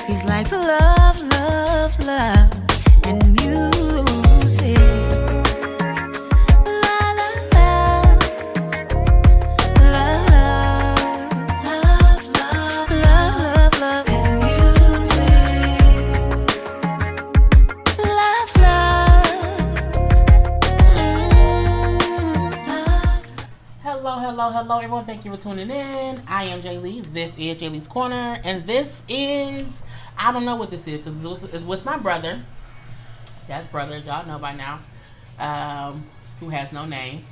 He's like love, love, love, and music. La la la, love, love, love, love, love, and music. Love, love. Hello, everyone. Thank you for tuning in. I am Jay Lee. This is Jay Lee's Corner, and this is, I don't know what this is because it's with my brother. That's brother, y'all know by now, who has no name.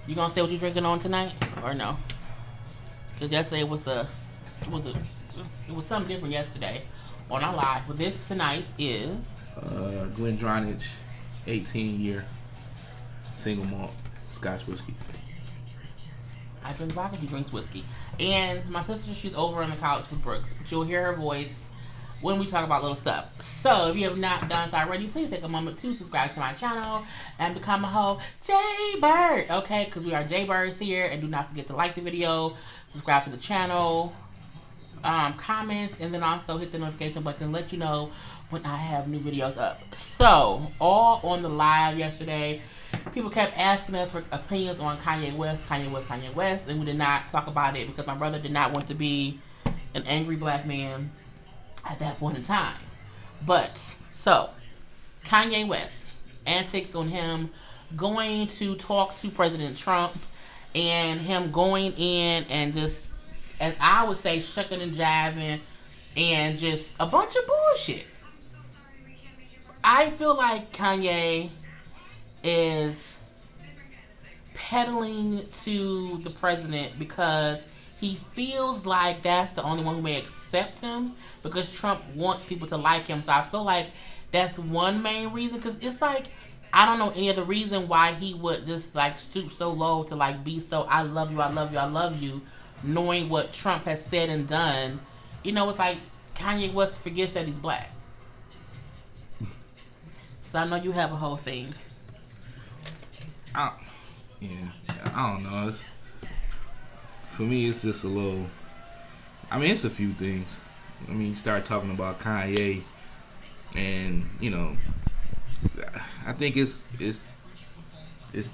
You gonna say what you drinking on tonight, or no? Because yesterday it was something different yesterday on our live. But this tonight is Glendronach 18-year single malt Scotch whiskey. I drink vodka, he drinks whiskey. And my sister, she's over on the couch with Brooks. But you'll hear her voice when we talk about little stuff. So, if you have not done so already, please take a moment to subscribe to my channel and become a whole Jaybird. Okay? Because we are Jaybirds here. And do not forget to like the video, subscribe to the channel, comments, and then also hit the notification button to let you know when I have new videos up. So, all on the live yesterday, people kept asking us for opinions on Kanye West, and we did not talk about it because my brother did not want to be an angry black man at that point in time. But, so, Kanye West, antics on him going to talk to President Trump and him going in and just, as I would say, shucking and jiving and just a bunch of bullshit. I feel like Kanye is peddling to the president because he feels like that's the only one who may accept him because Trump wants people to like him. So I feel like that's one main reason, because it's like, I don't know any other reason why he would just like stoop so low to like be so I love you, I love you, I love you, knowing what Trump has said and done. You know, it's like Kanye West forgets that he's black. So I know you have a whole thing. I don't know. For me, it's just a little. I mean, it's a few things. I mean, you start talking about Kanye, and you know, I think it's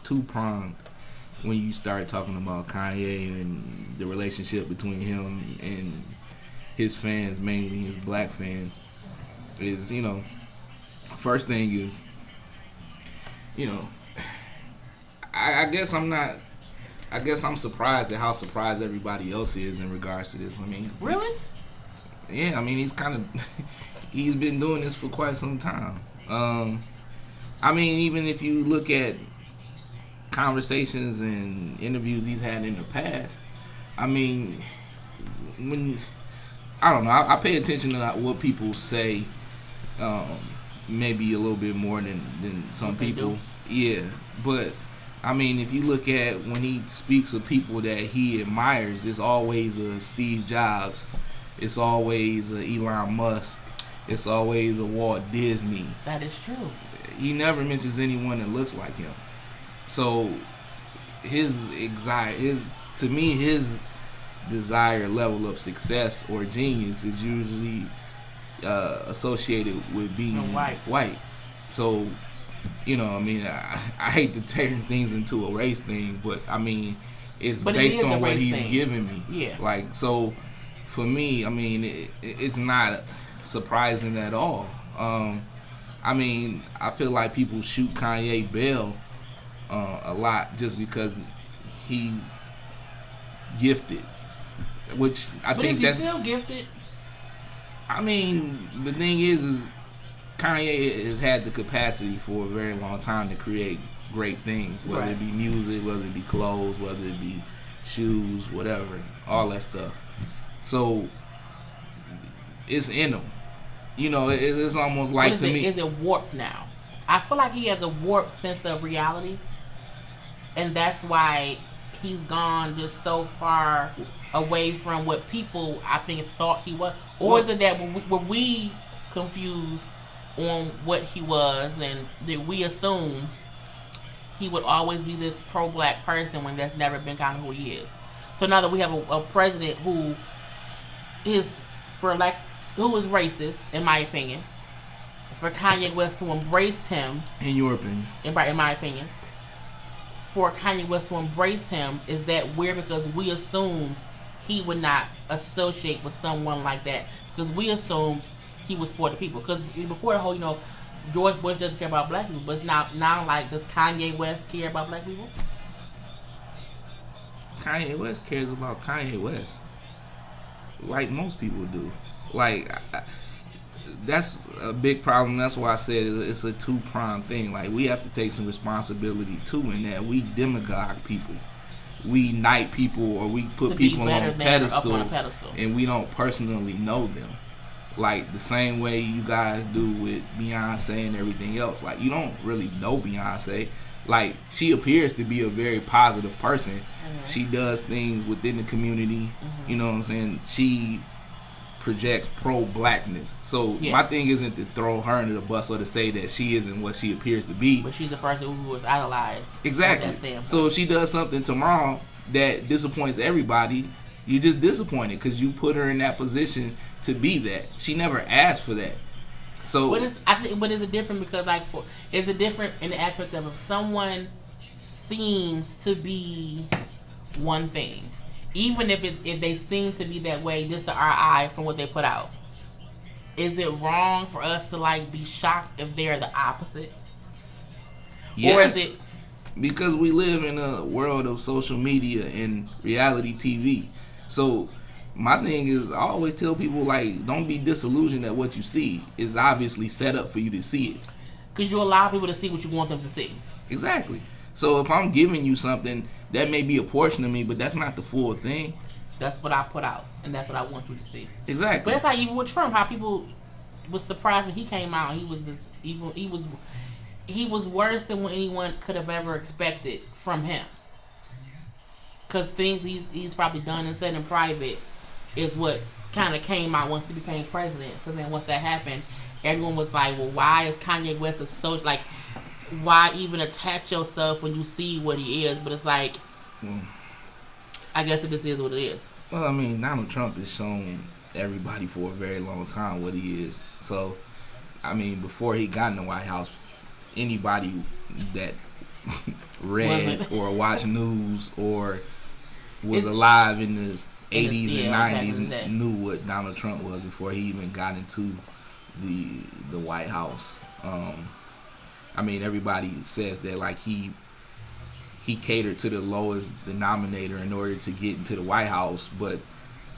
two-pronged when you start talking about Kanye and the relationship between him and his fans, mainly his black fans. Is, you know, first thing is, you know, I guess I'm surprised at how surprised everybody else is in regards to this. I mean, really? Yeah, I mean, he's been doing this for quite some time. I mean, even if you look at conversations and interviews he's had in the past, I mean, I don't know, I pay attention to what people say, maybe a little bit more than some people. Yeah, but I mean, if you look at when he speaks of people that he admires, it's always a Steve Jobs, it's always a Elon Musk, it's always a Walt Disney. That is true. He never mentions anyone that looks like him. So his desired level of success or genius is usually associated with being white. So, you know, I mean, I hate to turn things into a race thing, but I mean, it's based on what he's giving me. Yeah. Like, so for me, I mean, it's not surprising at all. I mean, I feel like people shoot Kanye Bell a lot just because he's gifted, which I think that's still gifted. I mean, the thing is Kanye has had the capacity for a very long time to create great things, whether it be music, whether it be clothes, whether it be shoes, whatever, all that stuff. So it's in him. You know, it's almost like to me. Is it warped now? I feel like he has a warped sense of reality, and that's why he's gone just so far away from what people, I think, thought he was. Or is it that were we confused on what he was, and that we assume he would always be this pro-black person when that's never been kind of who he is? So now that we have a president who is, for lack racist, in my opinion. For Kanye West to embrace him, in your opinion, in my opinion, for Kanye West to embrace him is that weird because we assumed he would not associate with someone like that because we assumed he was for the people. Because before the whole, George Bush doesn't care about black people, but now like, does Kanye West care about black people? Kanye West cares about Kanye West, like most people do. Like, that's a big problem. That's why I said it's a two-pronged thing. Like, we have to take some responsibility too in that we demagogue people, we knight people, or we put people on pedestals, and we don't personally know them. Like the same way you guys do with Beyonce and everything else. Like, you don't really know Beyonce. Like, she appears to be a very positive person. Mm-hmm. She does things within the community. Mm-hmm. You know what I'm saying? She projects pro-blackness. So yes. My thing isn't to throw her under the bus or to say that she isn't what she appears to be. But she's a person who was idolized. Exactly. So if she does something tomorrow that disappoints everybody, you're just disappointed because you put her in that position to be that. She never asked for that. So, but is it different because is it different in the aspect of if someone seems to be one thing, even if they seem to be that way just to our eye from what they put out, is it wrong for us to be shocked if they're the opposite? Yes. Or is it because we live in a world of social media and reality TV? So my thing is, I always tell people, don't be disillusioned at what you see. It's obviously set up for you to see it. Because you allow people to see what you want them to see. Exactly. So if I'm giving you something, that may be a portion of me, but that's not the full thing. That's what I put out, and that's what I want you to see. Exactly. But it's like even with Trump, how people was surprised when he came out. He was worse than what anyone could have ever expected from him. Because things he's probably done and said in private is what kind of came out once he became president. So then once that happened, everyone was like, well, why is Kanye West why even attach yourself when you see what he is? But it's like, I guess it just is what it is. Well, I mean, Donald Trump has shown everybody for a very long time what he is. So, I mean, before he got in the White House, anybody that read or watched news or was alive in the 80s and 90s knew what Donald Trump was before he even got into the White House. I mean, everybody says that he catered to the lowest denominator in order to get into the White House, but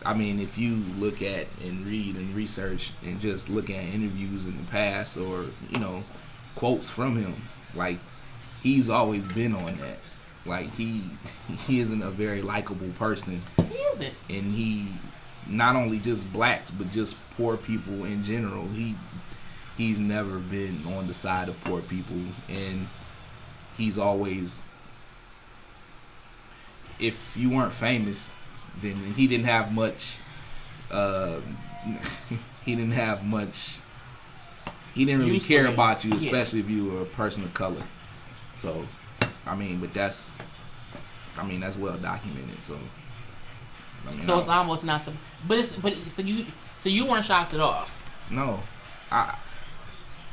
I mean, if you look at and read and research and just look at interviews in the past or quotes from him, he's always been on that. He isn't a very likable person. He isn't. And he not only just blacks but just poor people in general. He's never been on the side of poor people, and he's always, if you weren't famous, then he didn't have much. He didn't really care about you, especially if you were a person of color. So, I mean, but that's well documented. So, it's almost not. So you weren't shocked at all. No,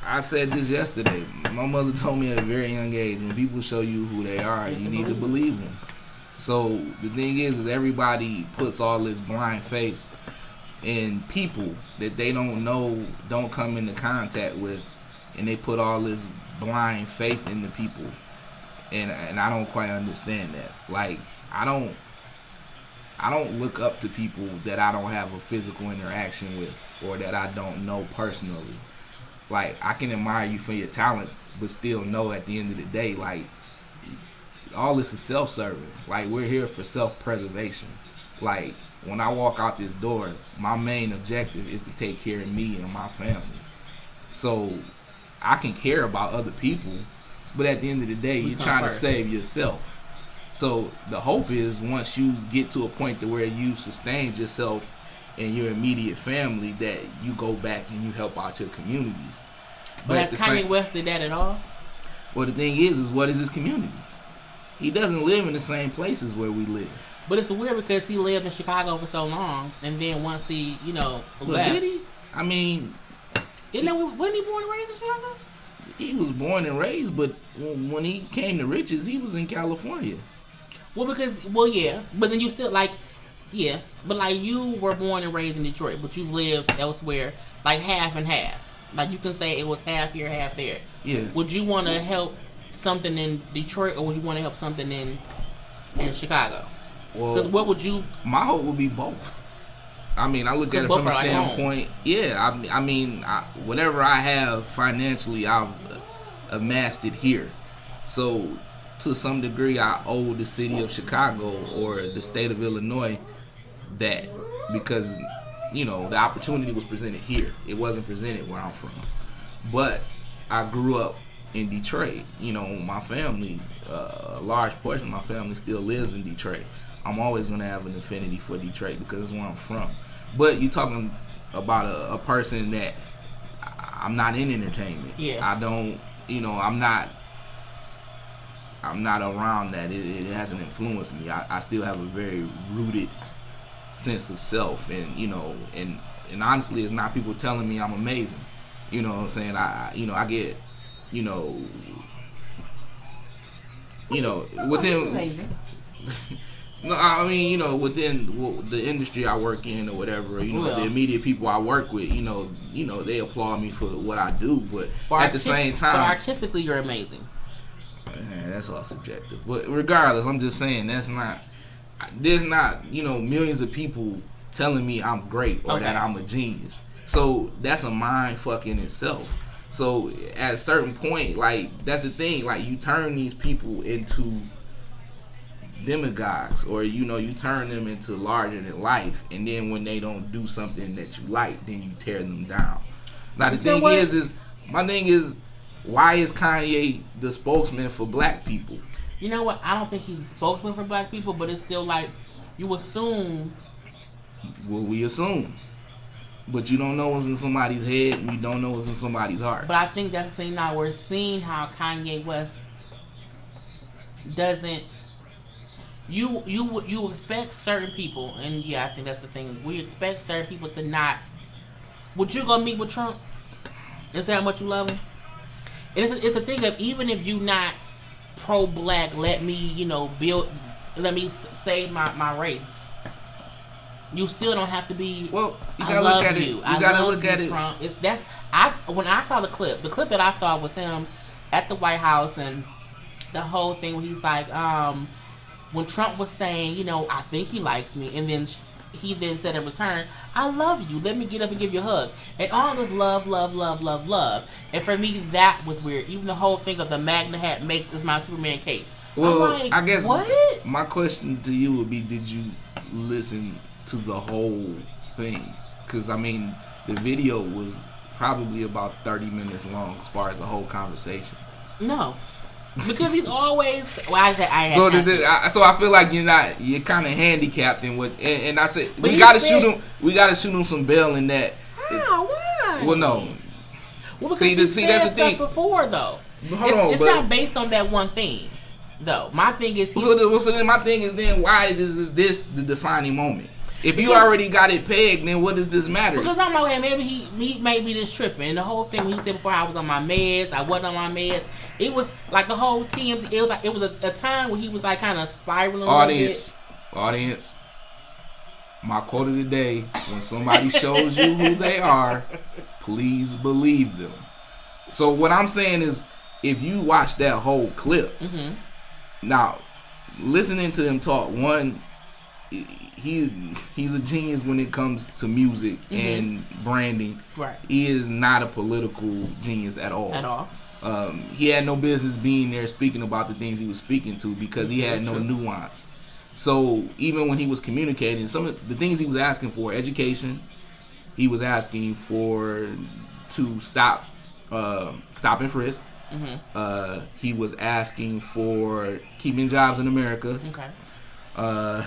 I said this yesterday. My mother told me at a very young age, when people show you who they are, you need to believe them. So the thing is everybody puts all this blind faith in people that they don't know, don't come into contact with, and they put all this blind faith in the people, and I don't quite understand that. I don't look up to people that I don't have a physical interaction with or that I don't know personally. I can admire you for your talents, but still know at the end of the day, all this is self-serving. We're here for self-preservation. When I walk out this door, my main objective is to take care of me and my family. So I can care about other people, but at the end of the day, you're trying to save yourself. So the hope is once you get to a point to where you've sustained yourself and your immediate family, that you go back and you help out your communities. But has Kanye West did that at all? Well, the thing is what is his community? He doesn't live in the same places where we live. But it's weird because he lived in Chicago for so long, and then once he, left. Did he? I mean, wasn't he born and raised in Chicago? he was born and raised, but when he came to riches, he was in California. Yeah, but then you still yeah, but like you were born and raised in Detroit, but you've lived elsewhere, like half and half. Like you can say it was half here, half there. Yeah. Would you want to help something in Detroit, or would you want to help something in Chicago? Because what would you? My hope would be both. I mean, I look at it from a standpoint. Yeah, I mean, whatever I have financially, I've amassed it here. So, to some degree, I owe the city of Chicago or the state of Illinois that, because the opportunity was presented here. It wasn't presented where I'm from. But I grew up in Detroit. My family, a large portion of my family still lives in Detroit. I'm always going to have an affinity for Detroit because it's where I'm from. But you're talking about a person that I'm not in entertainment. Yeah. I don't, I'm not around that. It hasn't influenced me. I still have a very rooted sense of self, and and honestly, it's not people telling me I'm amazing. You know what I'm saying? I get, within. Amazing. No, I mean, within the industry I work in or whatever, the immediate people I work with, they applaud me for what I do, but at the same time, but artistically, you're amazing. Man, that's all subjective. But regardless, I'm just saying there's not, millions of people telling me I'm great or that I'm a genius. So that's a mind fuck in itself. So at a certain point, like, that's the thing, like, you turn these people into demagogues, or you turn them into larger than life, and then when they don't do something that you like, then you tear them down. Now the thing is, why is Kanye the spokesman for black people? You know what? I don't think he's a spokesman for black people, but it's still like you assume. Well, we assume, but you don't know what's in somebody's head, and you don't know what's in somebody's heart. But I think that's the thing. Now we're seeing how Kanye West doesn't. You expect certain people, and yeah, I think that's the thing. We expect certain people to not. Would you go meet with Trump and say how much you love him? And it's a thing of, even if you not pro-black, let me save my race. You still don't have to be. Well, you gotta look at it. You gotta look at it. Trump. When I saw the clip that I saw was him at the White House, and the whole thing where he's like, when Trump was saying, I think he likes me, and then he then said in return, I love you, let me get up and give you a hug. And all this love. And for me, that was weird. Even the whole thing of the Magna hat is my Superman cape. Well, like, I guess what? My question to you would be, did you listen to the whole thing? Because, I mean, the video was probably about 30 minutes long as far as the whole conversation. No. Because he's always. Well, so I feel like you're kind of handicapped in what, and I said we gotta shoot him some bail in that. How? Why? Well, no. Well, because that's the thing. Before though, it's not based on that one thing, though. My thing is. So then my thing is, then why is this the defining moment? If you already got it pegged, then what does this matter? Because I'm like, maybe he made me just tripping. And the whole thing when he said before I was on my meds, I wasn't on my meds. It was like the whole TMZ. It was a time where he was like kind of spiraling. Audience. My quote of the day: when somebody shows you who they are, please believe them. So what I'm saying is, if you watch that whole clip, now listening to him talk, one. He's a genius when it comes to music and branding. Right. He is not a political genius at all. At all. He had no business being there speaking about the things he was speaking to because he had no nuance. So even when he was communicating, some of the things he was asking for, education, he was asking to stop and frisk. He was asking for keeping jobs in America. Okay.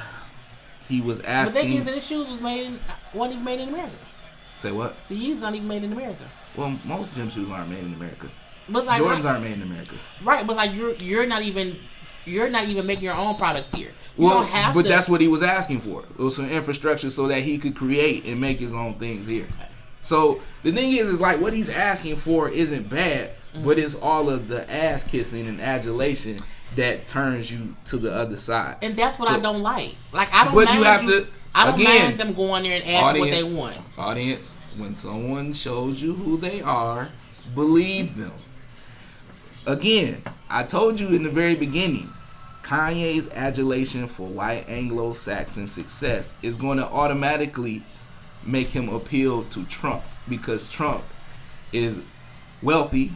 He was asking. But that means that his shoes wasn't even made in America. Say what? The Yeezys not even made in America. Well, most gym shoes aren't made in America. But like, Jordans aren't made in America. Right, but like you're not even making your own products here. You don't have but that's what he was asking for. It was some infrastructure so that he could create and make his own things here. So the thing is like what he's asking for isn't bad, but it's all of the ass kissing and adulation that turns you to the other side. And that's what So- I don't like. Like I don't. But mind you have to. I don't Again, mind them going there and asking what they want. Audience, when someone shows you who they are, believe them. Again, I told you in the very beginning, Kanye's adulation for white Anglo-Saxon success is going to automatically make him appeal to Trump because Trump is wealthy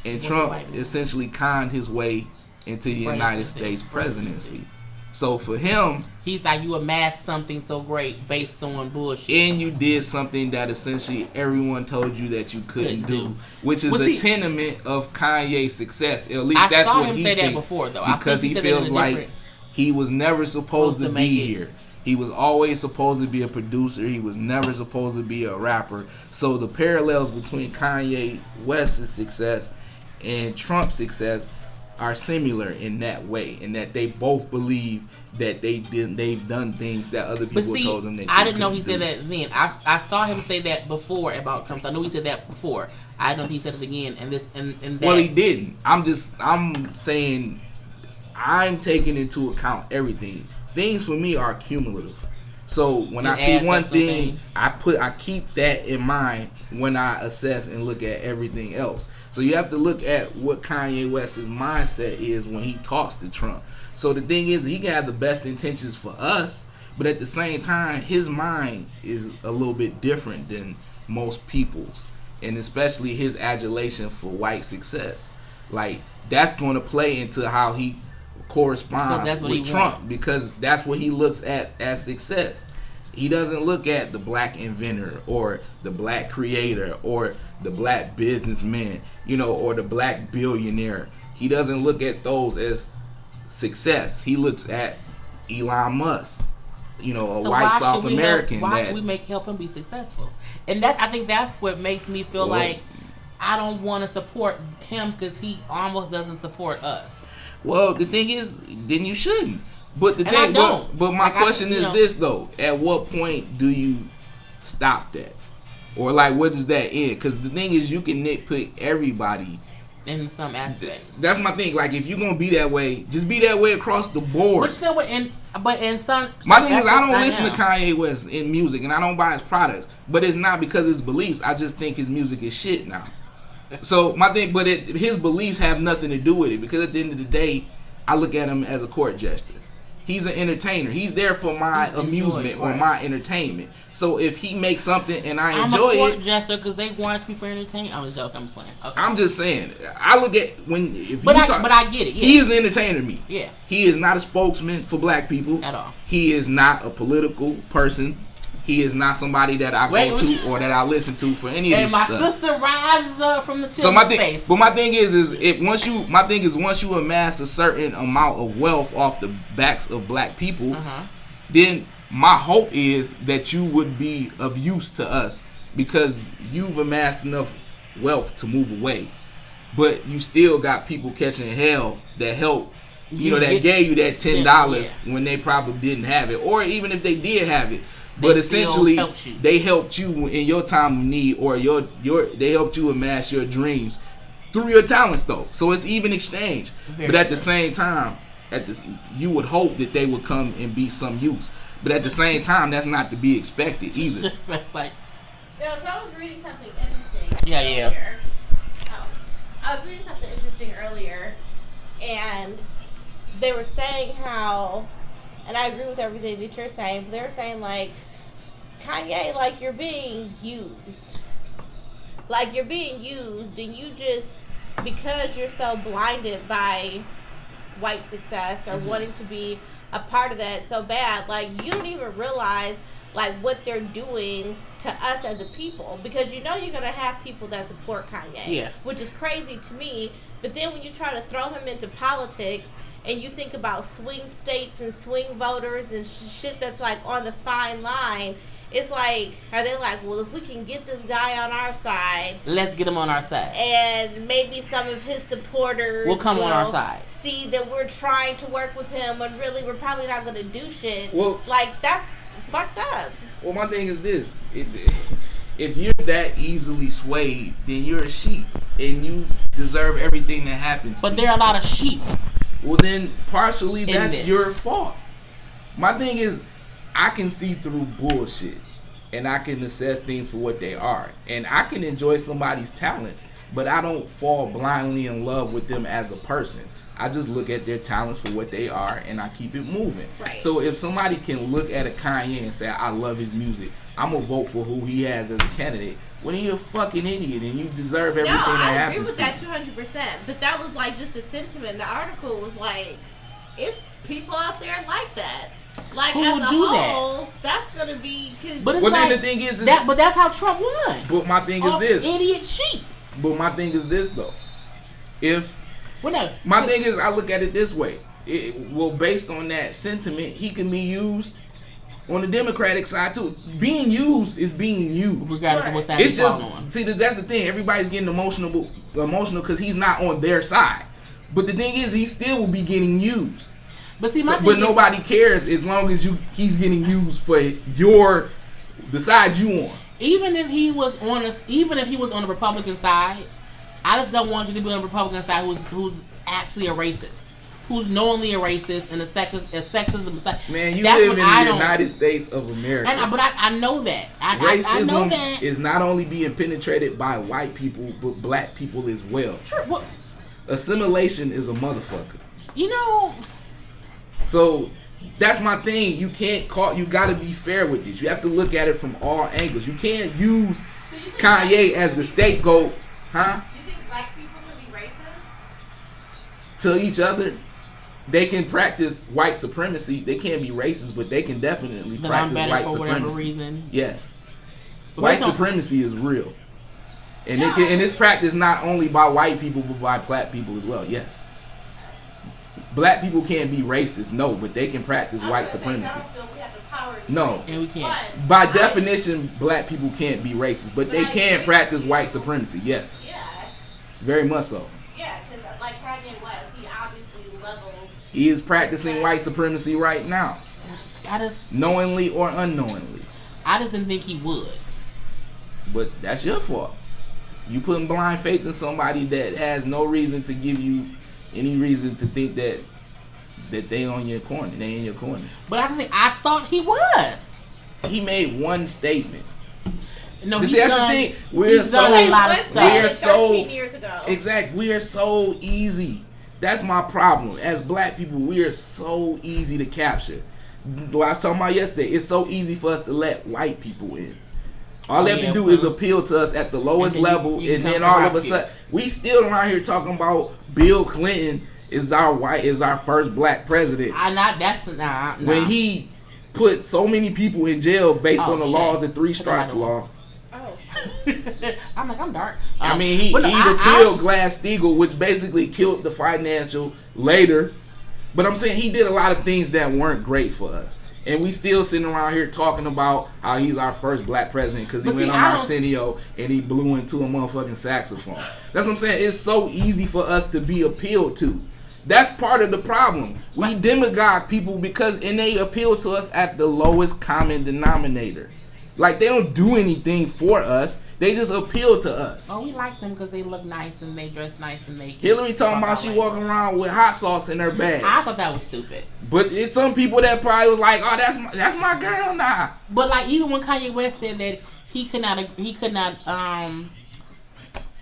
and Trump essentially conned his way into the United States presidency. So for him, he's like, you amassed something so great based on bullshit. and you did something that essentially everyone told you that you couldn't do, which is a tenement of Kanye's success. At least that's what he thinks. That before, though. I Because think he feels like he was never supposed to be here. He was always supposed to be a producer. He was never supposed to be a rapper. So the parallels between Kanye West's success and Trump's success are similar in that way, in that they both believe that they've done things that other people told them they couldn't do. I didn't know he said that then. I saw him say that before about Trump. So I knew he said that before. I don't know if he said it again. And that. Well, he didn't. I'm saying I'm taking into account everything. Things for me are cumulative. So when I see one thing, I keep that in mind when I assess and look at everything else. So you have to look at what Kanye West's mindset is when he talks to Trump. So the thing is, he can have the best intentions for us, but at the same time, his mind is a little bit different than most people's, and especially his adulation for white success. Like that's going to play into how he corresponds with Trump, because that's what he looks at as success. He doesn't look at the black inventor or the black creator or the black businessman, or the black billionaire. He doesn't look at those as success. He looks at Elon Musk, a white South American. Why should we help him be successful? And I think that's what makes me feel like I don't want to support him because he almost doesn't support us. Well, the thing is, then you shouldn't. But the thing, but my question is this though: at what point do you stop that, or like what does that end? Because the thing is, you can nitpick everybody in some aspects. That's my thing. Like if you're gonna be that way, just be that way across the board. But in some my thing is, I don't listen to Kanye West in music, and I don't buy his products. But it's not because of his beliefs. I just think his music is shit now. So my thing, but his beliefs have nothing to do with it, because at the end of the day, I look at him as a court jester. He's an entertainer. He's there for my amusement or my entertainment. So if he makes something and I enjoy it, I'm a court jester because they want me for entertainment. I'm joking. I'm just playing. Okay. I'm just saying. I look at but I get it. Yeah. He is an entertainer to me. Yeah. He is not a spokesman for black people at all. He is not a political person. He is not somebody that I go to or that I listen to for any of this stuff. And my sister rises up from the children's face. But my thing is once you amass a certain amount of wealth off the backs of black people, then my hope is that you would be of use to us because you've amassed enough wealth to move away. But you still got people catching hell that help, that gave you that $10 when they probably didn't have it, or even if they did have it. But essentially, they helped you in your time of need, or they helped you amass your dreams through your talents, though. So it's even exchange. But at the same time, you would hope that they would come and be some use. But at the same time, that's not to be expected either. So I was reading something interesting. Yeah. I was reading something interesting earlier, and they were saying how, and I agree with everything that you're saying, but they were saying like, Kanye, like you're being used. Like you're being used, and you just, because you're so blinded by white success or wanting to be a part of that so bad, like you don't even realize like what they're doing to us as a people, because you're going to have people that support Kanye, which is crazy to me. But then when you try to throw him into politics and you think about swing states and swing voters and shit that's like on the fine line, it's like, are they like, well, if we can get this guy on our side, let's get him on our side, and maybe some of his supporters will come on our side, see that we're trying to work with him when really we're probably not going to do shit. Well, like that's fucked up. Well, my thing is this: if you're that easily swayed, then you're a sheep and you deserve everything that happens. But to there are a lot of sheep. Well, then partially that's this. your fault. My thing is, I can see through bullshit and I can assess things for what they are, and I can enjoy somebody's talents, but I don't fall blindly in love with them as a person. I just look at their talents for what they are and I keep it moving. Right. So if somebody can look at a Kanye and say, I love his music, I'm going to vote for who he has as a candidate. Well, then you're a fucking idiot and you deserve everything that I agree happens with to that you. 200%. But that was like just a sentiment. The article was like, it's people out there like that. Like, Who as would a do whole, that's going to be... Cause But it's Well, like, then the thing is but that's how Trump won. But my thing is Off this. idiot sheep. But my thing is this, though. Well, no. My thing is, I look at it this way. Well, based on that sentiment, he can be used on the Democratic side too. Being used is being used. Regardless of what's It's just on. see that's the thing. Everybody's getting emotional because he's not on their side. But the thing is, he still will be getting used. But see, But nobody cares as long as he's getting used for the side you on. Even if he was on the Republican side, I just don't want you to be on the Republican side who's actually a racist, who's knowingly a racist and a sexist. Man, you That's live what in I the don't- United States of America. But I know that. I Racism know that. is not only being penetrated by white people, but black people as well. True. Well, Assimilation is a motherfucker. you know, So that's my thing. You gotta be fair with this. You have to look at it from all angles. You can't use Kanye as the scapegoat, huh? You think black people can be racist? To each other. They can practice white supremacy. They can't be racist, but they can definitely that I'm practice better white for whatever supremacy. reason. Yes. But White based on- supremacy is real. And it's practiced not only by white people, but by black people as well. Yes. Black people can't be racist, no, but they can practice white supremacy. No. And we can't. By definition, black people can't be racist, but they can practice white supremacy, yes. Yeah. Very much so. Yeah, because like Kanye West, he obviously levels... He is practicing white supremacy right now, knowingly or unknowingly. I just didn't think he would. But that's your fault. You putting blind faith in somebody that has no reason to give you any reason to think that they on your corner. They in your corner. But I thought he was. He made one statement. No, See, he's that's done, the thing. We're he's done a lot of so stuff. we're so 13 years ago. exactly. We are so easy. That's my problem. As black people, we are so easy to capture. What I was talking about yesterday, it's so easy for us to let white people in. All they have to do is appeal to us at the lowest And then level, you and come then to all rock of a it. sudden, we still around here talking about Bill Clinton is our first black president. Nah. When he put so many people in jail based Oh, on the shit. laws, the three strikes law. Oh. I'm dark. I mean, he killed Glass-Steagall, which basically killed the financial later. But I'm saying he did a lot of things that weren't great for us. And we still sitting around here talking about how he's our first black president because he went on Arsenio and he blew into a motherfucking saxophone. That's what I'm saying. It's so easy for us to be appealed to. That's part of the problem. We demagogue people and they appeal to us at the lowest common denominator. Like, they don't do anything for us. They just appeal to us. Oh, we like them because they look nice and they dress nice and they... Hillary talking about she walking around with hot sauce in her bag. I thought that was stupid. But it's some people that probably was like, oh, that's my girl now. But like, even when Kanye West said that he could not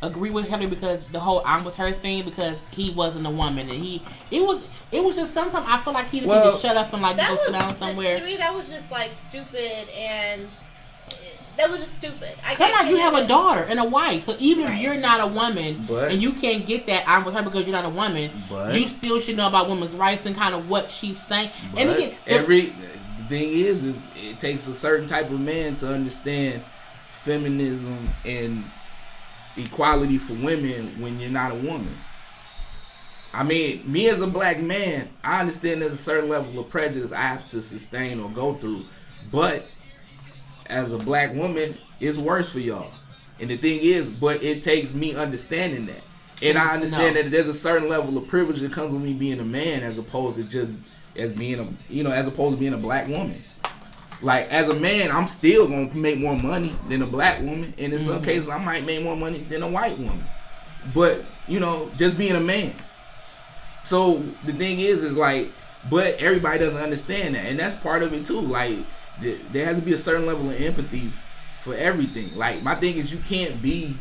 agree with Hillary because the whole "I'm with her" thing, because he wasn't a woman, and it was just sometimes I feel like he just need to shut up and like go sit down somewhere. To me, that was just like stupid, and that was just stupid. Sometimes you have a daughter and a wife, so even if you're not a woman But- and you can't get that "I'm with her" because you're not a woman, But- you still should know about women's rights and kind of what she's saying. And But again, the thing is it takes a certain type of man to understand feminism and equality for women when you're not a woman. I mean, me as a black man, I understand there's a certain level of prejudice I have to sustain or go through. But as a black woman, it's worse for y'all. And the thing is, but it takes me understanding that. And I understand that there's a certain level of privilege that comes with me being a man as opposed to just as being as opposed to being a black woman. Like, as a man, I'm still gonna make more money than a black woman, and in some cases, I might make more money than a white woman. But just being a man. So the thing is like, but everybody doesn't understand that, and that's part of it too. Like, there has to be a certain level of empathy for everything. Like, my thing is, you can't be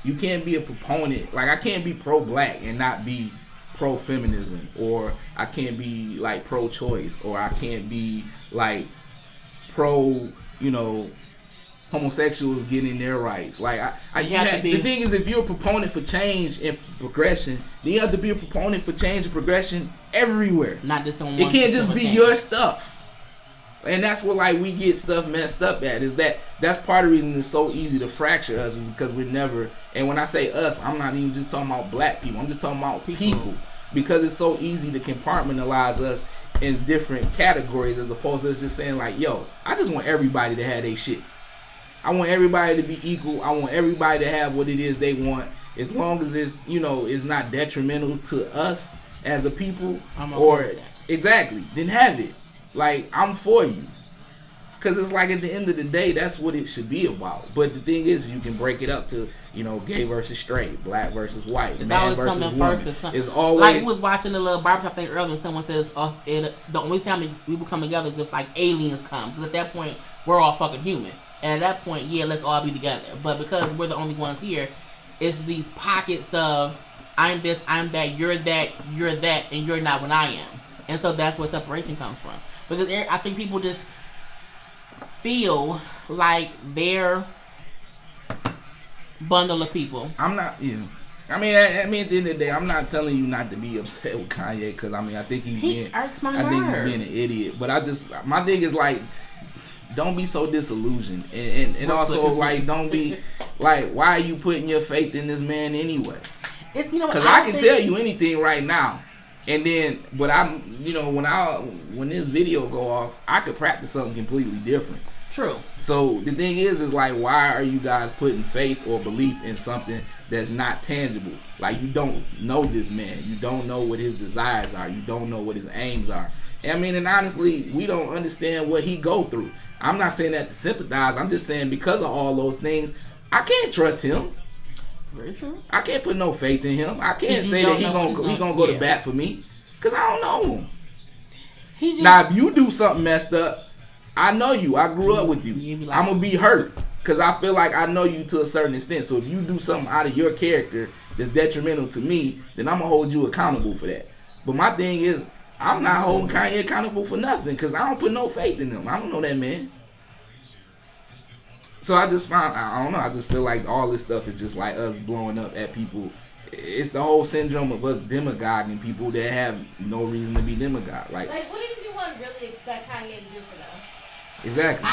a proponent. Like, I can't be pro-black and not be pro-feminism, or I can't be like pro-choice, or I can't be like pro, homosexuals getting their rights. Like, the thing is, if you're a proponent for change and progression, then you have to be a proponent for change and progression everywhere. Not just on one. It can't just be your stuff. And that's what, like, we get stuff messed up at, is that's part of the reason it's so easy to fracture us, is because we're never, and when I say us, I'm not even just talking about black people, I'm just talking about people. Because it's so easy to compartmentalize us in different categories, as opposed to us just saying like, yo, I just want everybody to have their shit. I want everybody to be equal. I want everybody to have what it is they want, as long as it's, it's not detrimental to us as a people. Exactly, then have it. Like, I'm for you. Because it's like, at the end of the day, that's what it should be about. But the thing is, you can break it up to, gay versus straight, black versus white, it's man always versus something woman. first or something. It's always... Like, we was watching the little barbershop thing earlier, and someone says, the only time we will come together is if, like, aliens come. Because at that point, we're all fucking human. And at that point, yeah, let's all be together. But because we're the only ones here, it's these pockets of, I'm this, I'm that, you're that, and you're not what I am. And so that's where separation comes from. Because I think people just feel like they're bundle of people. I'm not, I mean, at the end of the day, I'm not telling you not to be upset with Kanye, because, I mean, I think he irks my nerves. I think he's being an idiot. But my thing is, like, don't be so disillusioned. And also, like, don't be, like, why are you putting your faith in this man anyway? It's, because I can tell you anything right now. And then, but I'm, when this video go off, I could practice something completely different. True. So the thing is like, why are you guys putting faith or belief in something that's not tangible? Like, you don't know this man. You don't know what his desires are. You don't know what his aims are. I mean, and honestly, we don't understand what he go through. I'm not saying that to sympathize. I'm just saying, because of all those things, I can't trust him. Very true. I can't put no faith in him. I can't say that he gonna go to bat for me, because I don't know him. Now, if you do something messed up, I know you. I grew up with you. Like, I'm gonna be hurt, because I feel like I know you to a certain extent. So if you do something out of your character that's detrimental to me, then I'm gonna hold you accountable for that. But my thing is, I'm not holding Kanye accountable for nothing, because I don't put no faith in him. I don't know that man. So I just feel like all this stuff is just like us blowing up at people. It's the whole syndrome of us demagoguing people that have no reason to be demagogued. Like, what did anyone really expect Kanye to do for them? Exactly.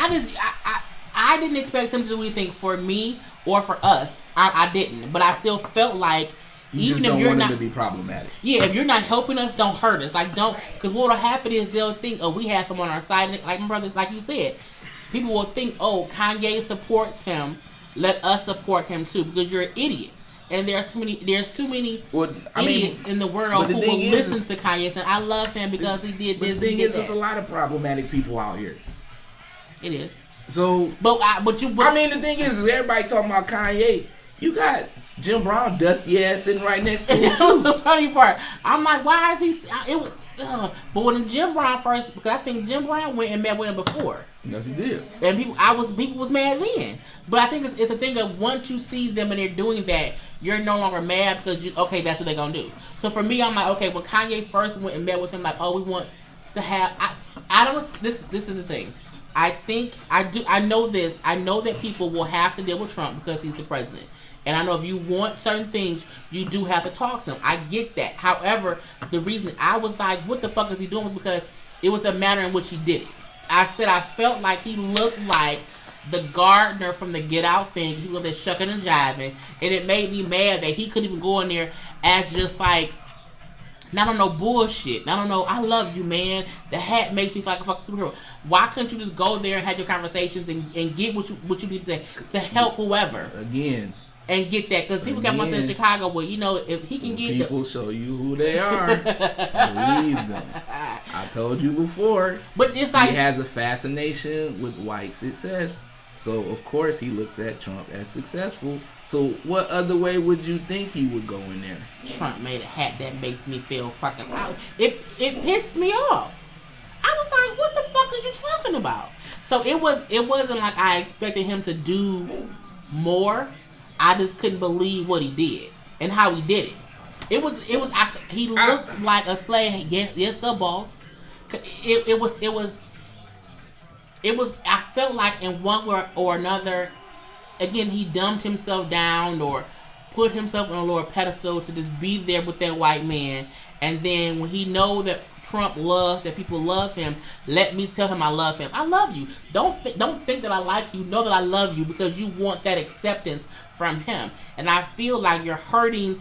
I didn't expect him to do anything for me or for us. I didn't. But I still felt like, even if you're not, to be problematic. Yeah, if you're not helping us, don't hurt us. Like, don't, because what'll happen is they'll think, oh, we have someone on our side. Like my brothers, like you said, people will think, oh, Kanye supports him, let us support him too, because you're an idiot. And there's too many idiots in the world who will listen to Kanye and I love him because he did this. The thing is, there's a lot of problematic people out here. It is. So, I mean, the thing is everybody talking about Kanye. You got Jim Brown, dusty ass, sitting right next to him. That was the funny part. I'm like, why is he? But when Jim Brown first, because I think Jim Brown went and met with him before. Yes, he did. And people was mad then. But I think it's a thing of, once you see them and they're doing that, you're no longer mad because that's what they're gonna do. So for me, I'm like, okay, when Kanye first went and met with him, like, oh, we want to have. I don't. This is the thing. I think I know this. I know that people will have to deal with Trump because he's the president. And I know if you want certain things, you do have to talk to him. I get that. However, the reason I was like, what the fuck is he doing, was because it was the manner in which he did it. I said I felt like he looked like the gardener from the Get Out thing. He was there shucking and jiving. And it made me mad that he couldn't even go in there as just like, not on no bullshit. Not on no, I love you, man. The hat makes me feel like a fucking superhero. Why couldn't you just go there and have your conversations and get what you need to say to help whoever? Again, and get that, because people got money in Chicago. Well, if he can get people show you who they are, believe them. I told you before, but it's like he has a fascination with white success. So of course he looks at Trump as successful. So what other way would you think he would go in there? Trump made a hat that makes me feel fucking out. It pissed me off. I was like, what the fuck are you talking about? So it wasn't like I expected him to do more. I just couldn't believe what he did and how he did it. He looked like a slave. Yes, a boss. It was. I felt like in one way or another, again, he dumbed himself down or put himself on a lower pedestal to just be there with that white man. And then when he know that Trump loves, that people love him, let me tell him I love him. I love you. Don't think that I like you. Know that I love you because you want that acceptance from him. And I feel like you're hurting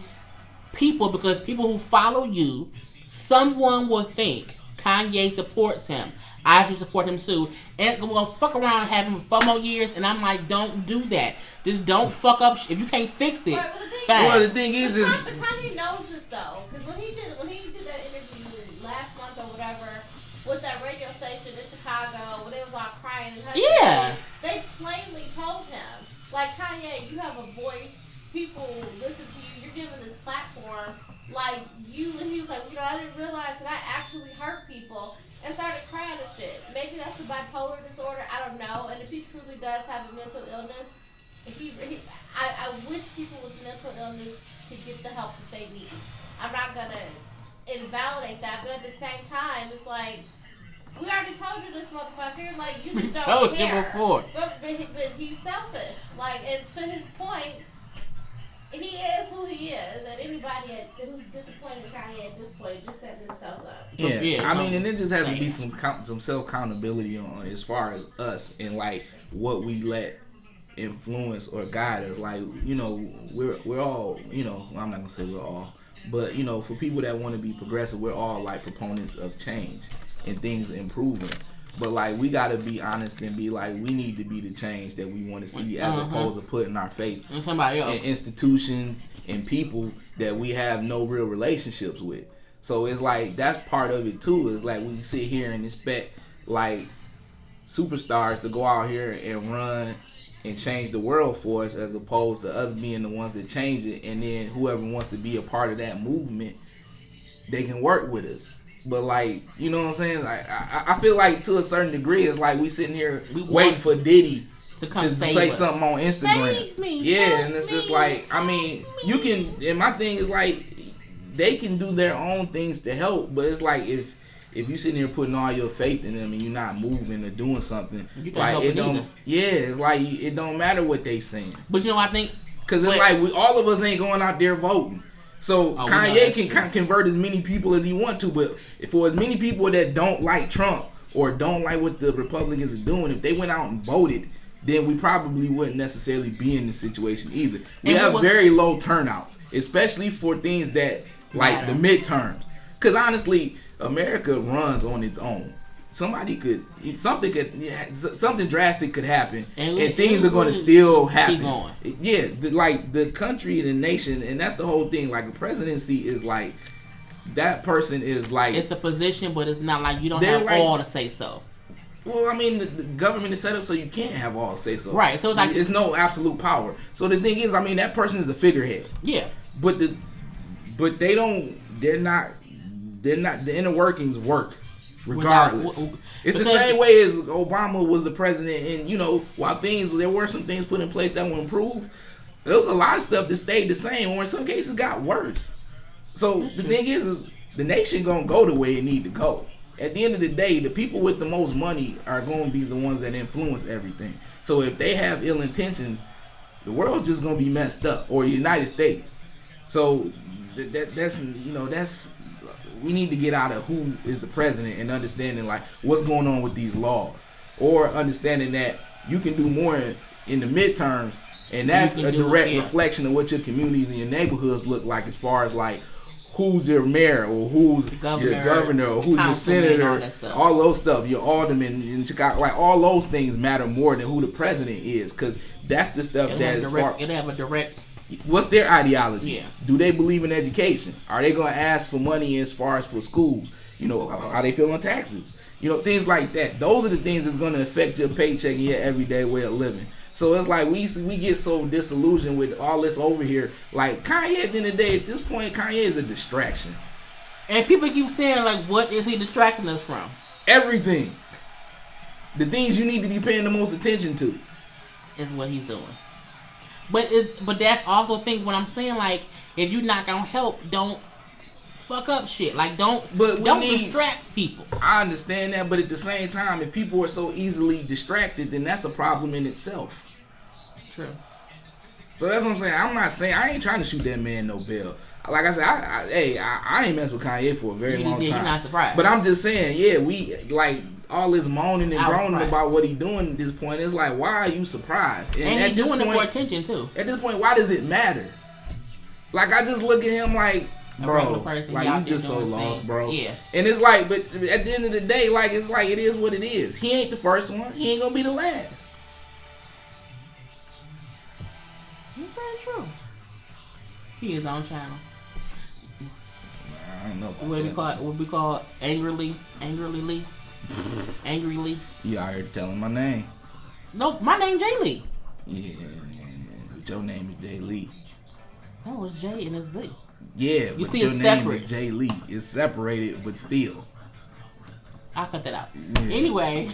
people because people who follow you, someone will think Kanye supports him. I should support him too. And we're going to fuck around and have him for 4 more years. And I'm like, don't do that. Just don't fuck up. If you can't fix it, well, the thing is Kanye knows this though. Because when he did that interview last month or whatever with that radio station in Chicago, when they was all crying and hugging, they plainly told him, like, Kanye, you have a voice. People listen to you. You're given this platform. Like, you, and he was like, I didn't realize that I actually hurt people, and started crying and shit. Maybe that's the bipolar disorder, I don't know. And if he truly does have a mental illness, I wish people with mental illness to get the help that they need. I'm not gonna invalidate that, but at the same time, it's like, we already told you this, motherfucker. Like, you just don't care. You before. But he's selfish. Like, and to his point, he is who he is, and anybody who's disappointed in Kanye at this point just setting themselves up. Yeah, I mean, and it just has to be some self accountability on as far as us and like what we let influence or guide us. Like, we're all, I'm not gonna say we're all, but for people that want to be progressive, we're all like proponents of change and things improving. But like, we gotta be honest and be like, we need to be the change that we want to see, as opposed to putting our faith in somebody else, in institutions and people that we have no real relationships with. So it's like, that's part of it too. Is like, we sit here and expect like superstars to go out here and run and change the world for us, as opposed to us being the ones that change it. And then whoever wants to be a part of that movement, they can work with us. But like, you know what I'm saying? Like, I feel like to a certain degree, it's like we sitting here waiting for Diddy to come say something on Instagram. Save me, yeah, and it's just like, I mean, you can, and my thing is like, they can do their own things to help, but it's like, if you sitting here putting all your faith in them and you're not moving or doing something, like, it don't, it's like, it don't matter what they saying. But I think, because it's like, all of us ain't going out there voting. So Kanye can convert as many people as he want to, but for as many people that don't like Trump or don't like what the Republicans are doing, if they went out and voted, then we probably wouldn't necessarily be in this situation either. We have very low turnouts, especially for things that like the midterms. Because honestly, America runs on its own. Something drastic could happen, and things are going to still happen. Keep going. Yeah, the country and the nation, and that's the whole thing. Like, a presidency is like, that person is like, it's a position, but it's not like you don't have like, all to say so. Well, I mean, the government is set up so you can't have all to say so. Right. So it's like, it's no absolute power. So the thing is, I mean, that person is a figurehead. Yeah. But they're not. The inner workings work. Regardless, it's the same way as Obama was the president, and while there were some things put in place that were improved, there was a lot of stuff that stayed the same, or in some cases got worse. So the thing is the nation gonna go the way it need to go. At the end of the day, the people with the most money are gonna be the ones that influence everything. So if they have ill intentions, the world's just gonna be messed up, or the United States. So that's. We need to get out of who is the president and understanding like what's going on with these laws, or understanding that you can do more in the midterms, and that's a direct reflection of what your communities and your neighborhoods look like, as far as like who's your mayor or who's your governor or who's your senator, all those stuff, your alderman in Chicago, like all those things matter more than who the president is, because that's the stuff that is it'll have a direct What's their ideology? Yeah. Do they believe in education? Are they going to ask for money as far as for schools? You know, how they feel on taxes? You know, things like that. Those are the things that's going to affect your paycheck and your everyday way of living. So it's like we get so disillusioned with all this over here. Like Kanye, at the end of the day, at this point, Kanye is a distraction. And people keep saying, like, what is he distracting us from? Everything. The things you need to be paying the most attention to is what he's doing. But that's also a thing when I'm saying, like, if you're not gonna help, don't fuck up shit. Like, don't distract people. I understand that, but at the same time, if people are so easily distracted, then that's a problem in itself. True. So that's what I'm saying. I'm not saying I ain't trying to shoot that man no bail. Like I said, I ain't messed with Kanye for a very long time. You're not surprised. But I'm just saying, yeah, we like all this moaning and groaning about what he doing at this point. It's like, why are you surprised? And he's doing it for attention too. At this point, why does it matter? Like, I just look at him like, bro, like you just so lost, bro. Yeah. And it's like, but at the end of the day, like it's like it is what it is. He ain't the first one. He ain't gonna be the last. That's very true. He is on channel. I don't know. What we call angrily. Angry Lee. You out here telling my name. No, my name Jay Lee. Yeah. But your name is Jay Lee. No, it's Jay and it's Lee. Yeah, you but see your it's name separate. is Jay Lee. It's separated, but still. I'll cut that out. Yeah. Anyway.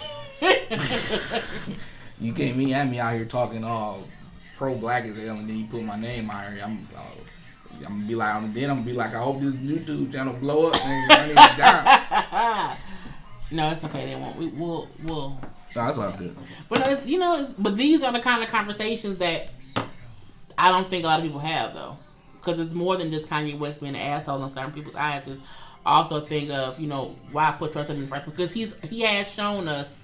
You can't have me out here talking all pro-black as hell, and then you put my name out here. I'm gonna be like, I hope this YouTube channel blow up and I need a job. No, it's okay. They won't. We'll. No, that's all good. But but these are the kind of conversations that I don't think a lot of people have, though, because it's more than just Kanye West being an asshole in certain people's eyes. It's also a thing of why put trust in the first, because he has shown us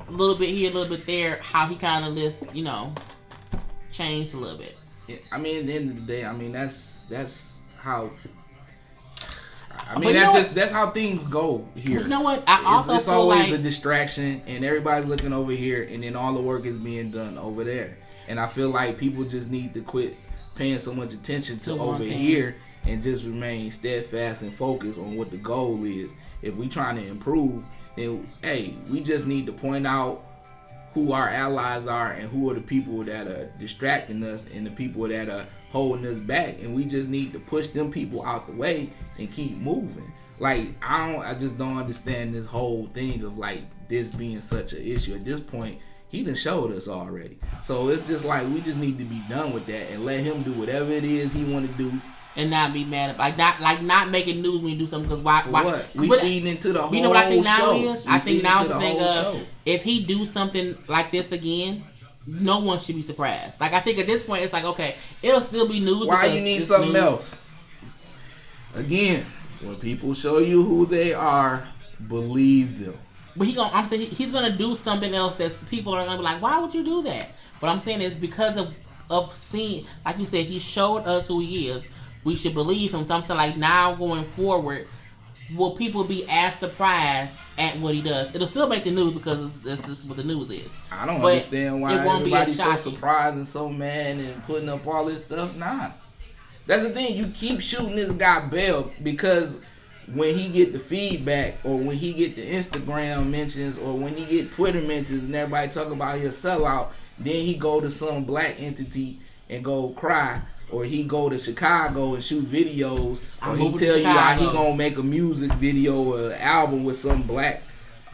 a little bit here, a little bit there, how he kind of just changed a little bit. Yeah, I mean, at the end of the day, I mean that's how. I mean, that's how things go here. But you know what? I also it's feel always like a distraction, and everybody's looking over here, and then all the work is being done over there. And I feel like people just need to quit paying so much attention to over here and just remain steadfast and focused on what the goal is. If we trying to improve, then hey, we just need to point out who our allies are and who are the people that are distracting us and the people that are holding us back, and we just need to push them people out the way and keep moving. Like I just don't understand this whole thing of like this being such an issue. At this point, he done showed us already. So it's just like we just need to be done with that and let him do whatever it is he want to do. And not be mad about not making news when you do something, because why? What? We feeding into the whole show. You know what I think now is? I think now the thing show. If he do something like this again, no one should be surprised. Like, I think at this point it's like, okay, it'll still be news. Why you need something news. else? Again, when people show you who they are, believe them. But I'm saying he's gonna do something else that people are gonna be like, why would you do that? But I'm saying it's because of seeing, like you said, he showed us who he is. We should believe him. So I'm saying, like, now going forward, will people be as surprised at what he does? It'll still make the news because this is what the news is. I don't understand why everybody's so shocking. surprised and so mad and putting up all this stuff. Nah. That's the thing. You keep shooting this guy bail because when he get the feedback or when he get the Instagram mentions or when he get Twitter mentions and everybody talk about he a sellout, then he go to some black entity and go cry. Or he go to Chicago and shoot videos, or he tell you how he gonna make a music video or album with some black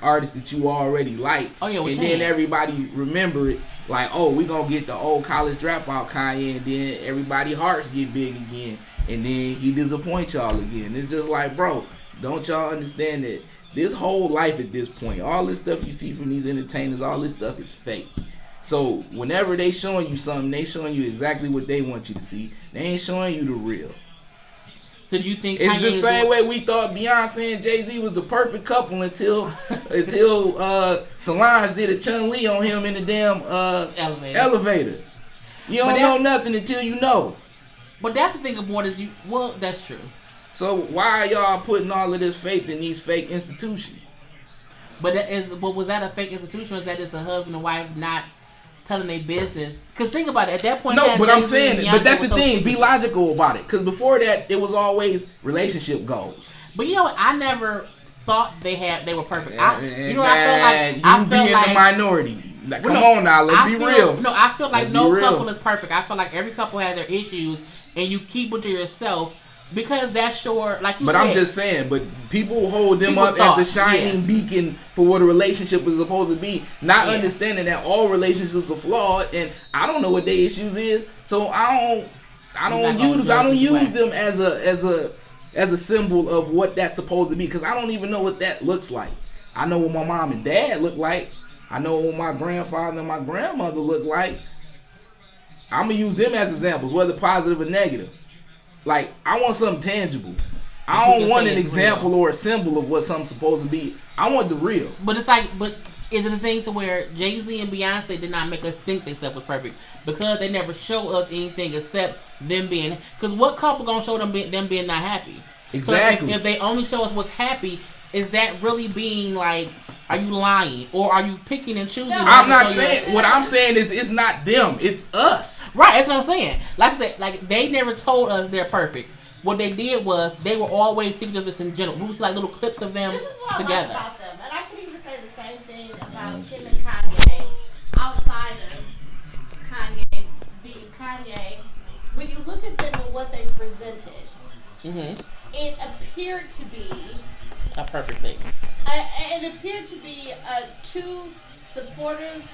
artist that you already like. Oh, yeah, and then everybody remember it like, oh, we gonna get the old college dropout Kanye, and then everybody hearts get big again, and then he disappoint y'all again. It's just like, bro, don't y'all understand that this whole life at this point, all this stuff you see from these entertainers, all this stuff is fake. So whenever they showing you something, they showing you exactly what they want you to see. They ain't showing you the real. So do you think it's the same way we thought Beyonce and Jay-Z was the perfect couple until Solange did a Chun-Li on him in the damn elevator. You don't know nothing until you know. But that's the thing of more that well, that's true. So why are y'all putting all of this faith in these fake institutions? But was that a fake institution, or is that just a husband and wife not telling their business. Because think about it, at that point, No, but I'm saying, Beyonce but that's the was so thing. Be secretive. logical about it. Because before that, it was always relationship goals. But you know what? I never thought they were perfect. I felt you like be in the minority. Like, come no, on now, let's be real. No, I feel like Let's no be real. couple is perfect. I feel like every couple has their issues, and you keep it to yourself because that's your, like you But said. I'm just saying, but people hold them People up thought, as the shining beacon for what a relationship is supposed to be, not understanding that all relationships are flawed, and I don't know what their issues is, so I don't use them as a symbol of what that's supposed to be, because I don't even know what that looks like. I know what my mom and dad look like. I know what my grandfather and my grandmother look like. I'm going to use them as examples, whether positive or negative. Like, I want something tangible. I don't want an example or a symbol of what something's supposed to be. I want the real. But it's like, is it a thing to where Jay-Z and Beyonce did not make us think their stuff was perfect? Because they never show us anything except them being... Because what couple gonna show them being not happy? Exactly. So if they only show us what's happy, is that really being like... Are you lying? Or are you picking and choosing? No, I'm not saying... What I'm saying is it's not them. It's us. Right, that's what I'm saying. Like they never told us they're perfect. What they did was they were always secretive in general. We would see like little clips of them This is what together. I like about them. And I could even say the same thing about Kim and Kanye. Outside of Kanye being Kanye, when you look at them and what they presented, it appeared to be A perfect thing. it appeared to be two supportive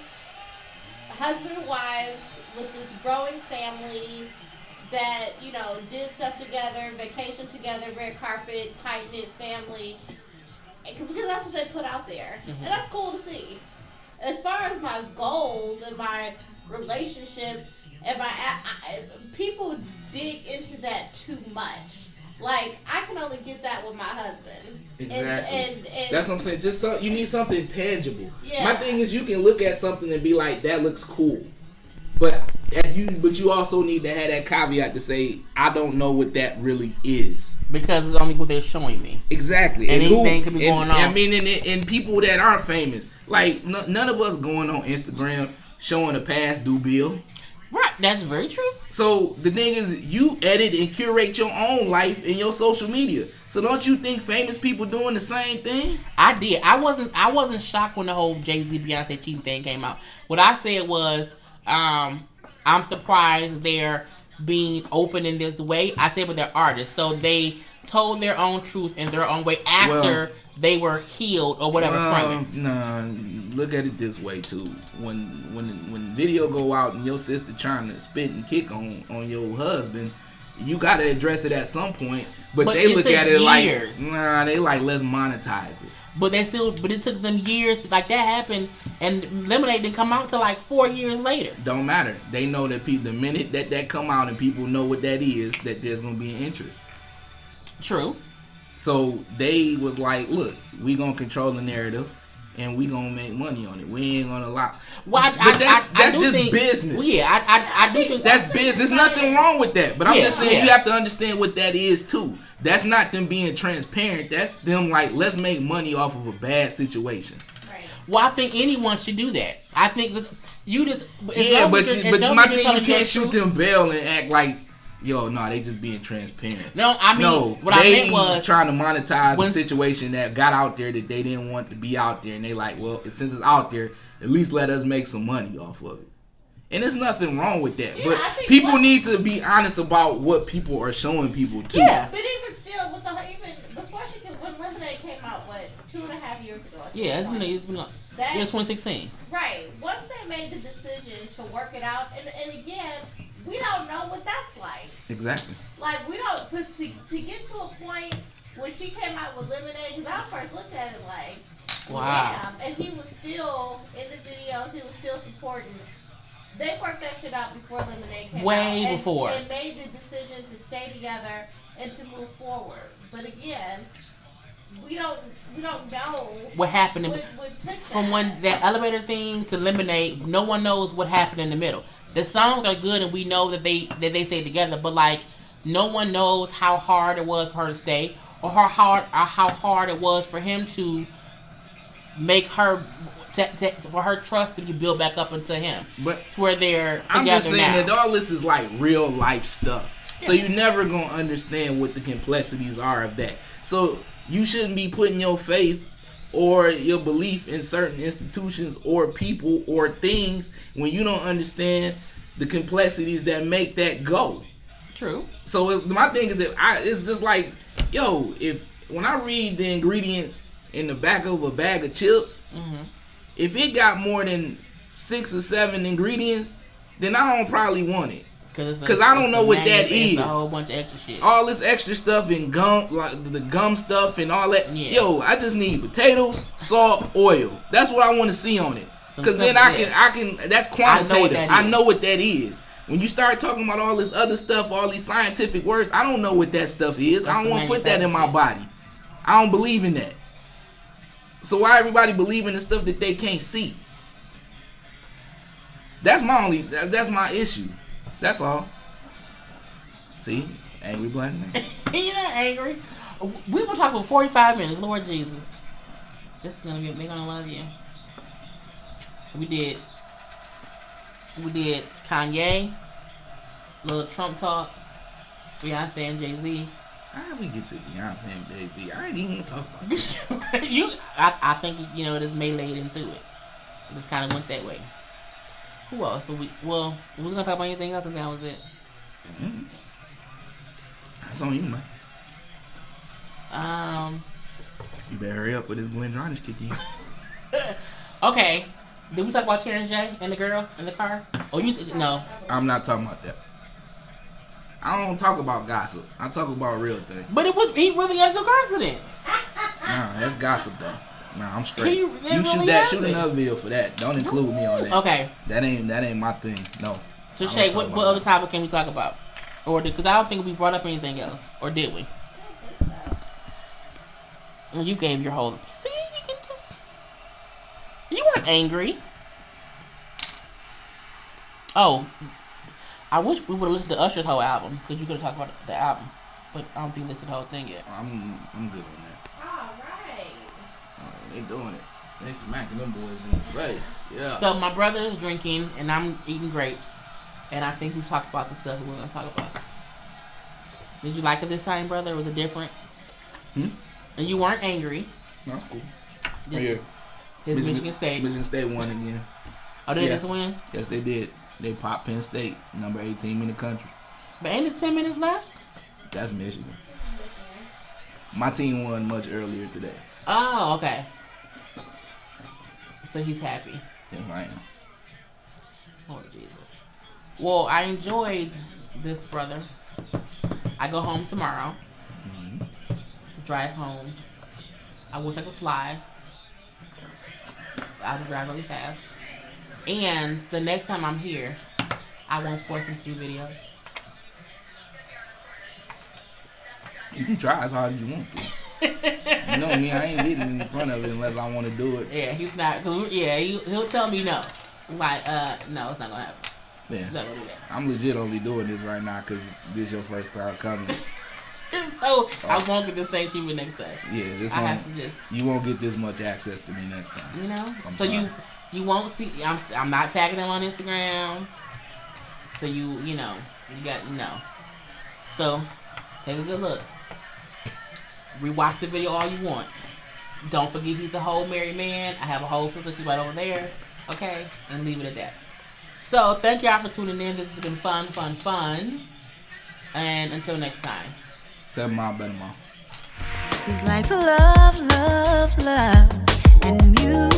husband and wives with this growing family that, you know, did stuff together, vacation together, red carpet, tight-knit family. Because that's what they put out there. And that's cool to see. As far as my goals and my relationship, and people dig into that too much. Like, I can only get that with my husband. Exactly. And that's what I'm saying. Just you need something tangible. Yeah. My thing is, you can look at something and be like, that looks cool. But you also need to have that caveat to say, I don't know what that really is. Because it's only what they're showing me. Exactly. And anything could be going on. I mean, and people that aren't famous. Like, none of us going on Instagram showing a past due bill. Right, that's very true. So the thing is, you edit and curate your own life in your social media. So don't you think famous people doing the same thing? I did. I wasn't shocked when the whole Jay-Z Beyonce cheating thing came out. What I said was, I'm surprised they're being open in this way. I said, but they're artists, so they told their own truth in their own way after they were healed or whatever from it. Nah, look at it this way too. When video go out and your sister trying to spit and kick on your husband, you gotta address it at some point. But they look at it years. like, they like, let's monetize it. But it took them years. Like, that happened, and Lemonade didn't come out till like 4 years later. Don't matter. They know that the minute that come out and people know what that is, that there's gonna be an interest. True. So they was like, look, we gonna control the narrative, and we gonna make money on it. We ain't gonna allow. Well, but that's do just think, business. Well, yeah, I do think that's business. There's nothing wrong with that. But I'm just saying, yeah. you have to understand what that is too. That's not them being transparent. That's them like, let's make money off of a bad situation. right. Well, I think anyone should do that. I think that you just But my thing, you can't shoot them bail and act like, yo, no, they just being transparent. No, I mean, what I meant was trying to monetize a situation that got out there that they didn't want to be out there, and they like, well, since it's out there, at least let us make some money off of it. And there's nothing wrong with that. Yeah, but people need to be honest about what people are showing people too. Yeah. But even still, with even before when Lemonade came out, 2.5 years ago? Yeah, it's been like, 2016. Right. Once they made the decision to work it out, and again, we don't know what that's like. Exactly. Like, we don't, because to get to a point when she came out with Lemonade, because I first looked at it like, wow. Damn, and he was still in the videos, he was still supporting. They worked that shit out before Lemonade came out. Way before. And made the decision to stay together and to move forward. But again, we don't know what happened what took from when that elevator thing to Lemonade. No one knows what happened in the middle. The songs are good, and we know that they stayed together. But like, no one knows how hard it was for her to stay, or how hard it was for him to make her for her trust to be built back up into him. But to where they're together I'm just saying now. that all this is like real life stuff. So you're never gonna understand what the complexities are of that. So you shouldn't be putting your faith or your belief in certain institutions or people or things when you don't understand the complexities that make that go. True. So my thing is that it's just like, yo, when I read the ingredients in the back of a bag of chips, if it got more than 6 or 7 ingredients, then I don't probably want it. Because I don't know what that is. A whole bunch of extra shit. All this extra stuff and gum, like the gum stuff and all that. Yeah. Yo, I just need potatoes, salt, oil. That's what I want to see on it. Because then I can. That's quantitative. I know what that is. When you start talking about all this other stuff, all these scientific words, I don't know what that stuff is. I don't want to put that in my body. I don't believe in that. So why everybody believe in the stuff that they can't see? That's my issue. That's all. See? Angry black man. You're not angry. We will talk for 45 minutes. Lord Jesus. This is gonna be, they're gonna love you. So we did Kanye, little Trump talk, Beyonce and Jay-Z. How did we get to Beyonce and Jay-Z? I ain't even gonna talk about this. I think, it is meleeed into it. It just kind of went that way. Who else? We was gonna talk about anything else, and that was it. Mm-hmm. That's on you, man. You better hurry up with this Glenn Dronish kicking you. Okay. Did we talk about Terrence J and the girl in the car? Oh, no. I'm not talking about that. I don't talk about gossip. I talk about real things. But he really had a car accident. Nah, that's gossip though. Nah, I'm straight. You really shoot another video for that. Don't include me on that. Okay. That ain't my thing. No. So Shay, what other topic can we talk about? Or because I don't think we brought up anything else, or did we? Well, you gave your whole. See, you can just. You weren't angry. Oh, I wish we would have listened to Usher's whole album because you could have talked about the album, but I don't think they listened to the whole thing yet. I'm good on that. All right. They doing it. They smacking them boys in the face. Yeah. So my brother is drinking and I'm eating grapes, and I think we talked about the stuff we were gonna talk about. Did you like it this time, brother? Or was it different? And you weren't angry. That's cool. Just his Michigan State. Michigan State won again. Oh, they just win? Yes, they did. They popped Penn State, number 18 in the country. But ain't it 10 minutes left? That's Michigan. My team won much earlier today. Oh, okay. So he's happy. Yes, I am. Oh, Jesus. Well, I enjoyed this, brother. I go home tomorrow to drive home. I wish I could fly. I would drive really fast. And the next time I'm here, I won't force him to do videos. You can try as hard as you want to. You know me, I ain't getting in front of it unless I want to do it. Yeah, he's not. He'll tell me no. Like, no, it's not gonna happen. Yeah. He's not gonna do that. I'm legit only doing this right now because this your first time coming. So I won't get the same treatment next time. Yeah, this I one. have to just. You won't get this much access to me next time. You know. I'm so sorry. you won't see. I'm not tagging him on Instagram. So you got. So take a good look. Rewatch the video all you want. Don't forget he's a whole married man. I have a whole sister, she's right over there. Okay? And leave it at that. So, thank y'all for tuning in. This has been fun. And until next time. 7 Mile Better Mom. It's like love, and music.